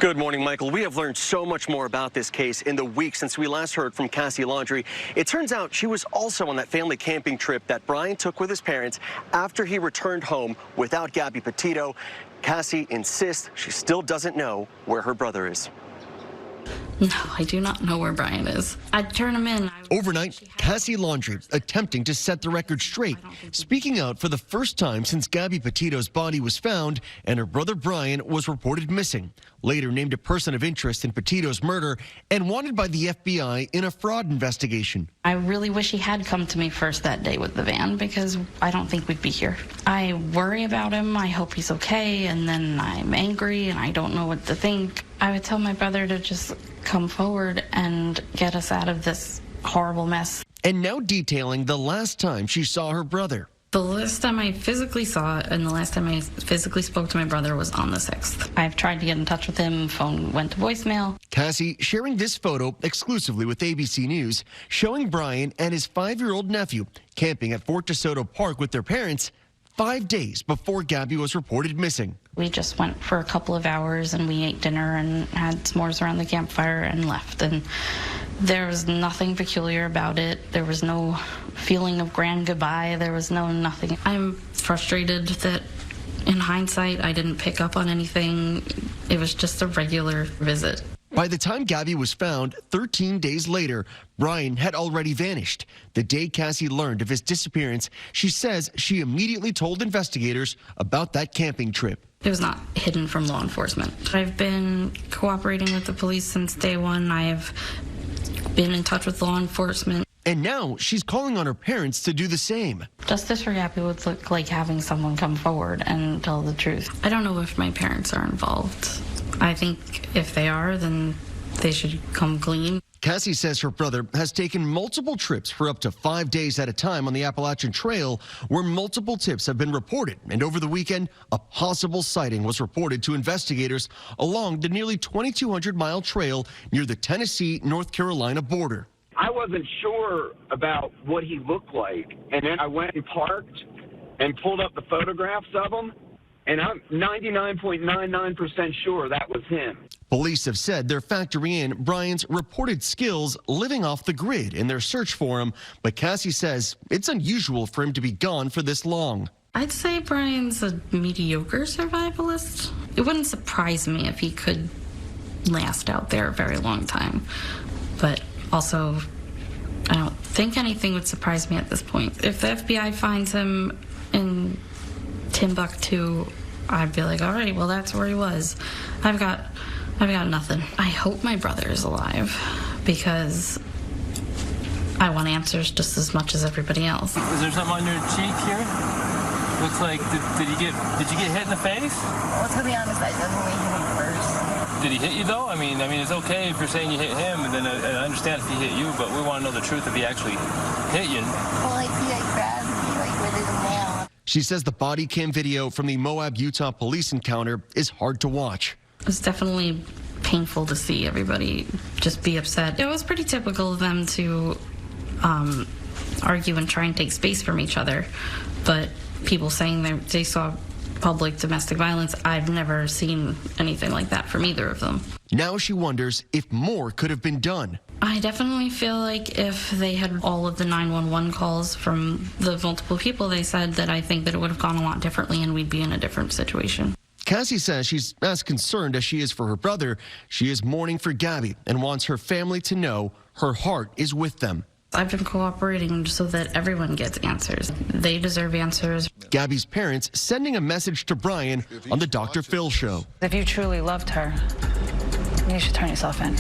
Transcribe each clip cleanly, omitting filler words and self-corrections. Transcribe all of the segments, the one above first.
Good morning, Michael. We have learned so much more about this case in the week since we last heard from Cassie Laundrie. It turns out she was also on that family camping trip that Brian took with his parents after he returned home without Gabby Petito. Cassie insists she still doesn't know where her brother is. No, I do not know where Brian is. I'd turn him in. Overnight, Cassie Laundrie attempting to set the record straight, speaking out for the first time since Gabby Petito's body was found and her brother Brian was reported missing. Later named a person of interest in Petito's murder and wanted by the FBI in a fraud investigation. I really wish he had come to me first that day with the van because I don't think we'd be here. I worry about him. I hope he's okay. And then I'm angry and I don't know what to think. I would tell my brother to just come forward and get us out of this horrible mess. And now detailing the last time she saw her brother. The last time I physically saw it and the last time I physically spoke to my brother was on the 6th. I've tried to get in touch with him. Phone went to voicemail. Cassie sharing this photo exclusively with ABC News, showing Brian and his 5-year-old nephew camping at Fort DeSoto Park with their parents 5 days before Gabby was reported missing. We just went for a couple of hours and we ate dinner and had s'mores around the campfire and left. And there was nothing peculiar about it. There was no feeling of grand goodbye. There was nothing. I'm frustrated that in hindsight I didn't pick up on anything. It was just a regular visit. By the time Gabby was found 13 days later, Brian had already vanished. The day Cassie learned of his disappearance, she says she immediately told investigators about that camping trip. It was not hidden from law enforcement. I've been cooperating with the police since day one. I've been in touch with law enforcement. And now she's calling on her parents to do the same. Justice for Gabby would look like having someone come forward and tell the truth. I don't know if my parents are involved. I think if they are, then they should come clean. Cassie says her brother has taken multiple trips for up to 5 days at a time on the Appalachian Trail, where multiple tips have been reported. And over the weekend, a possible sighting was reported to investigators along the nearly 2,200-mile trail near the Tennessee-North Carolina border. I wasn't sure about what he looked like, and then I went and parked and pulled up the photographs of him, and I'm 99.99% sure that was him. Police have said they're factoring in Brian's reported skills living off the grid in their search for him, but Cassie says it's unusual for him to be gone for this long. I'd say Brian's a mediocre survivalist. It wouldn't surprise me if he could last out there a very long time, but also I don't think anything would surprise me at this point. If the FBI finds him in Timbuktu, I'd be like, all right, well, that's where he was. I've got nothing. I hope my brother is alive because I want answers just as much as everybody else. Is there something on your cheek here? Looks like, did you get hit in the face? Well, to be honest, I definitely hit him first. Did he hit you though? I mean, it's okay if you're saying you hit him, and then I understand if he hit you, but we want to know the truth if he actually hit you. Well, like, he grabbed me, with his nail. She says the body cam video from the Moab, Utah police encounter is hard to watch. It's definitely painful to see everybody just be upset. It was pretty typical of them to argue and try and take space from each other, but people saying they saw public domestic violence, I've never seen anything like that from either of them. Now she wonders if more could have been done. I definitely feel like if they had all of the 911 calls from the multiple people they said, that I think that it would have gone a lot differently and we'd be in a different situation. Cassie says she's as concerned as she is for her brother. She is mourning for Gabby and wants her family to know her heart is with them. I've been cooperating so that everyone gets answers. They deserve answers. Gabby's parents sending a message to Brian on the Dr. Phil show. If you truly loved her, you should turn yourself in.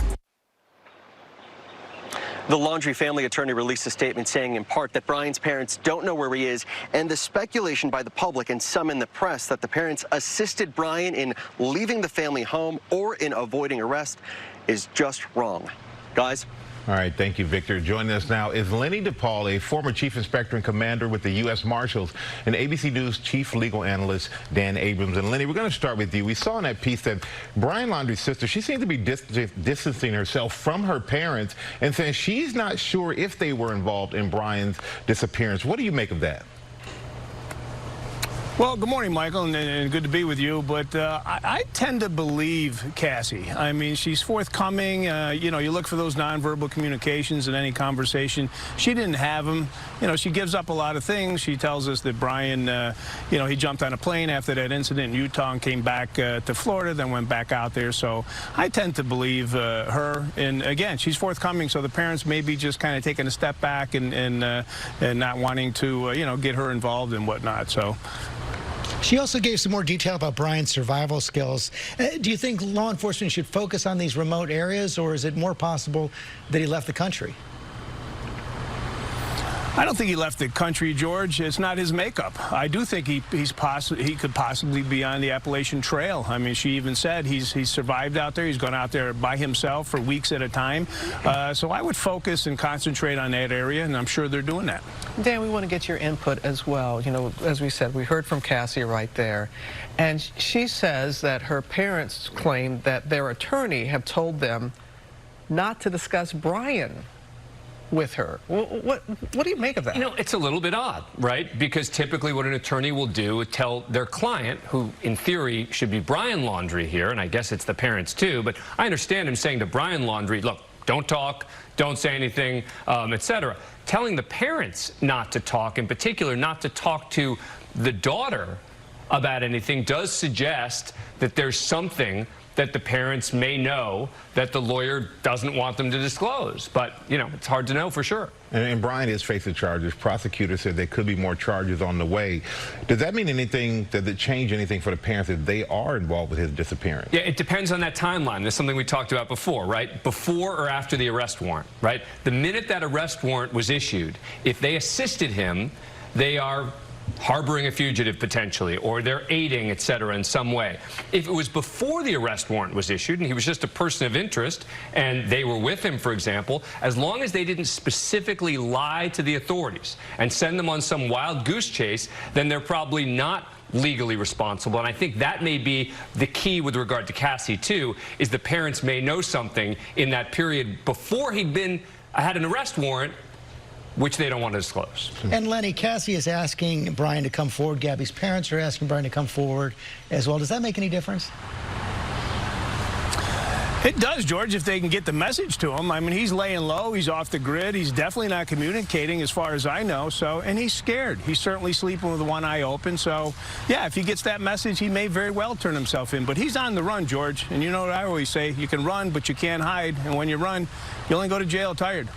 The Laundrie family attorney released a statement saying in part that Brian's parents don't know where he is, and the speculation by the public and some in the press that the parents assisted Brian in leaving the family home or in avoiding arrest is just wrong. Guys? All right, thank you, Victor. Joining us now is Lenny DePaul, a former chief inspector and commander with the U.S. Marshals, and ABC News chief legal analyst Dan Abrams. And Lenny, we're going to start with you. We saw in that piece that Brian Laundrie's sister, she seemed to be distancing herself from her parents and saying she's not sure if they were involved in Brian's disappearance. What do you make of that? Well, good morning, Michael, and good to be with you. But I tend to believe Cassie. I mean, she's forthcoming. You know, you look for those nonverbal communications in any conversation. She didn't have them. You know, she gives up a lot of things. She tells us that Brian, you know, he jumped on a plane after that incident in Utah and came back to Florida, then went back out there. So I tend to believe her. And again, she's forthcoming. So the parents may be just kind of taking a step back and not wanting to, you know, get her involved and whatnot. So. She also gave some more detail about Brian's survival skills. Do you think law enforcement should focus on these remote areas, or is it more possible that he left the country? I don't think he left the country, George. It's not his makeup. I do think he could possibly be on the Appalachian Trail. I mean, she even said he's survived out there. He's gone out there by himself for weeks at a time. So I would focus and concentrate on that area, and I'm sure they're doing that. Dan, we want to get your input as well. You know, as we said, we heard from Cassie right there, and she says that her parents claim that their attorney have told them not to discuss Brian with her. What do you make of that? You know, it's a little bit odd, right? Because typically what an attorney will do is tell their client, who in theory should be Brian Laundrie here, and I guess it's the parents too, but I understand him saying to Brian Laundrie, look, don't talk, don't say anything, etc. Telling the parents not to talk, in particular not to talk to the daughter about anything, does suggest that there's something that the parents may know that the lawyer doesn't want them to disclose. But, you know, it's hard to know for sure. And Brian is facing charges. Prosecutors said there could be more charges on the way. Does that mean anything, does it change anything for the parents if they are involved with his disappearance? Yeah, it depends on that timeline. That's something we talked about before, right? Before or after the arrest warrant, right? The minute that arrest warrant was issued, if they assisted him, they are harboring a fugitive potentially, or they're aiding, etc., in some way. If it was before the arrest warrant was issued and he was just a person of interest and they were with him, for example, as long as they didn't specifically lie to the authorities and send them on some wild goose chase, then they're probably not legally responsible. And I think that may be the key with regard to Cassie too, is the parents may know something in that period before he'd had an arrest warrant, which they don't want to disclose. And Lenny, Cassie is asking Brian to come forward. Gabby's parents are asking Brian to come forward as well. Does that make any difference? It does, George, if they can get the message to him. I mean, he's laying low. He's off the grid. He's definitely not communicating as far as I know. So, and he's scared. He's certainly sleeping with one eye open. So, yeah, if he gets that message, he may very well turn himself in. But he's on the run, George. And you know what I always say, you can run, but you can't hide. And when you run, you only go to jail tired.